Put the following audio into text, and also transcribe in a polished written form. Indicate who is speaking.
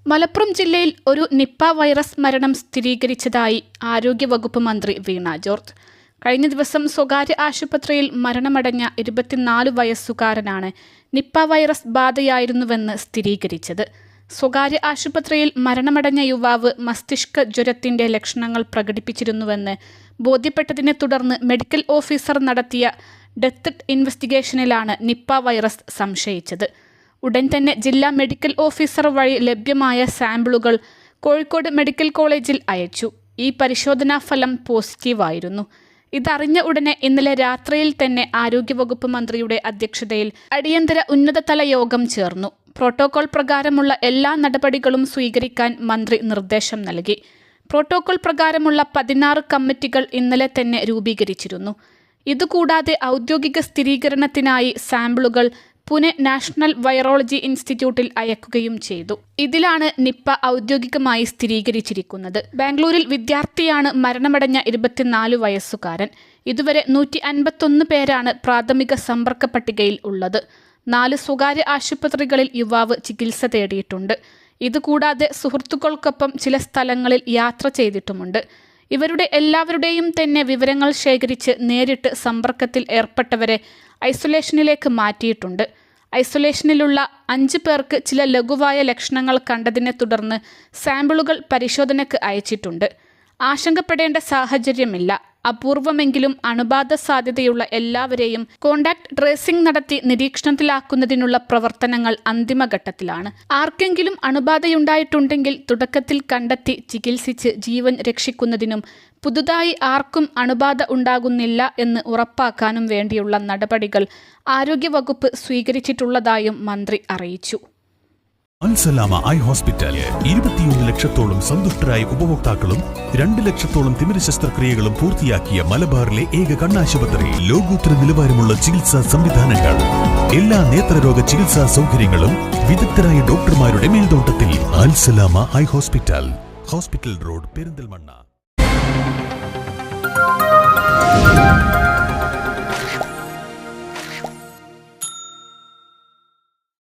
Speaker 1: മലപ്പുറം ജില്ലയിൽ ഒരു Nipah virus മരണം സ്ഥിരീകരിച്ചതായി ആരോഗ്യവകുപ്പ് മന്ത്രി വീണ ജോർജ്. കഴിഞ്ഞ ദിവസം സ്വകാര്യ ആശുപത്രിയിൽ മരണമടഞ്ഞ 24 വയസ്സുകാരനാണ് നിപ്പ വൈറസ് ബാധയായിരുന്നുവെന്ന് സ്ഥിരീകരിച്ചത്. സ്വകാര്യ ആശുപത്രിയിൽ മരണമടഞ്ഞ യുവാവ് മസ്തിഷ്ക ജ്വരത്തിന്റെ ലക്ഷണങ്ങൾ പ്രകടിപ്പിച്ചിരുന്നുവെന്ന് ബോധ്യപ്പെട്ടതിനെ തുടർന്ന് മെഡിക്കൽ ഓഫീസർ നടത്തിയ ഡെത്ത് ഇൻവെസ്റ്റിഗേഷനിലാണ് നിപ്പ വൈറസ് സംശയിച്ചത്. ഉടൻ തന്നെ ജില്ലാ മെഡിക്കൽ ഓഫീസർ വഴി ലഭ്യമായ സാമ്പിളുകൾ കോഴിക്കോട് മെഡിക്കൽ കോളേജിൽ അയച്ചു. ഈ പരിശോധനാ ഫലം പോസിറ്റീവായിരുന്നു. ഇതറിഞ്ഞ ഉടനെ ഇന്നലെ രാത്രിയിൽ തന്നെ ആരോഗ്യവകുപ്പ് മന്ത്രിയുടെ അധ്യക്ഷതയിൽ അടിയന്തര ഉന്നതതല യോഗം ചേർന്നു. പ്രോട്ടോകോൾ പ്രകാരമുള്ള എല്ലാ നടപടികളും സ്വീകരിക്കാൻ മന്ത്രി നിർദ്ദേശം നൽകി. പ്രോട്ടോകോൾ പ്രകാരമുള്ള 16 കമ്മിറ്റികൾ ഇന്നലെ തന്നെ രൂപീകരിച്ചിരുന്നു. ഇതുകൂടാതെ ഔദ്യോഗിക സ്ഥിരീകരണത്തിനായി സാമ്പിളുകൾ പുനെ നാഷണൽ വൈറോളജി ഇൻസ്റ്റിറ്റ്യൂട്ടിൽ അയക്കുകയും ചെയ്തു. ഇതിലാണ് നിപ്പ ഔദ്യോഗികമായി സ്ഥിരീകരിച്ചിരിക്കുന്നത്. ബാംഗ്ലൂരിൽ വിദ്യാർത്ഥിയാണ് മരണമടഞ്ഞ 24 വയസ്സുകാരൻ. ഇതുവരെ 151 പേരാണ് പ്രാഥമിക സമ്പർക്ക പട്ടികയിൽ ഉള്ളത്. 4 സ്വകാര്യ ആശുപത്രികളിൽ യുവാവ് ചികിത്സ തേടിയിട്ടുണ്ട്. ഇതുകൂടാതെ സുഹൃത്തുക്കൾക്കൊപ്പം ചില സ്ഥലങ്ങളിൽ യാത്ര ചെയ്തിട്ടുമുണ്ട്. ഇവരുടെ എല്ലാവരുടെയും തന്നെ വിവരങ്ങൾ ശേഖരിച്ച് നേരിട്ട് സമ്പർക്കത്തിൽ ഏർപ്പെട്ടവരെ ഐസൊലേഷനിലേക്ക് മാറ്റിയിട്ടുണ്ട്. ഐസൊലേഷനിലുള്ള 5 പേർക്ക് ചില ലഘുവായ ലക്ഷണങ്ങൾ കണ്ടതിനെ തുടർന്ന് സാമ്പിളുകൾ പരിശോധനയ്ക്ക് അയച്ചിട്ടുണ്ട്. ആശങ്കപ്പെടേണ്ട സാഹചര്യമില്ല. അപൂർവമെങ്കിലും അണുബാധ സാധ്യതയുള്ള എല്ലാവരെയും കോണ്ടാക്ട് ട്രേസിംഗ് നടത്തി നിരീക്ഷണത്തിലാക്കുന്നതിനുള്ള പ്രവർത്തനങ്ങൾ അന്തിമഘട്ടത്തിലാണ്. ആർക്കെങ്കിലും അണുബാധയുണ്ടായിട്ടുണ്ടെങ്കിൽ തുടക്കത്തിൽ കണ്ടെത്തി ചികിത്സിച്ച് ജീവൻ രക്ഷിക്കുന്നതിനും പുതുതായി ആർക്കും അണുബാധ ഉണ്ടാകുന്നില്ല എന്ന് ഉറപ്പാക്കാനും വേണ്ടിയുള്ള നടപടികൾ ആരോഗ്യവകുപ്പ് സ്വീകരിച്ചിട്ടുള്ളതായും മന്ത്രി അറിയിച്ചു.
Speaker 2: അൽസലാമ ഐ ഹോസ്പിറ്റൽ 21 ലക്ഷത്തോളം സന്തുഷ്ടരായ ഉപഭോക്താക്കളും 2 ലക്ഷത്തോളം തിമിര ശസ്ത്രക്രിയകളും പൂർത്തിയാക്കിയ മലബാറിലെ ഏക കണ്ണാശുപത്രി. ലോകോത്തര നിലവാരമുള്ള ചികിത്സാ സംവിധാനങ്ങൾ, എല്ലാ നേത്രരോഗ ചികിത്സാ സൗകര്യങ്ങളും വിദഗ്ധരായ ഡോക്ടർമാരുടെ മേൽനോട്ടത്തിൽ. Al Salama eye hospital, hospital road, Perinthalmanna.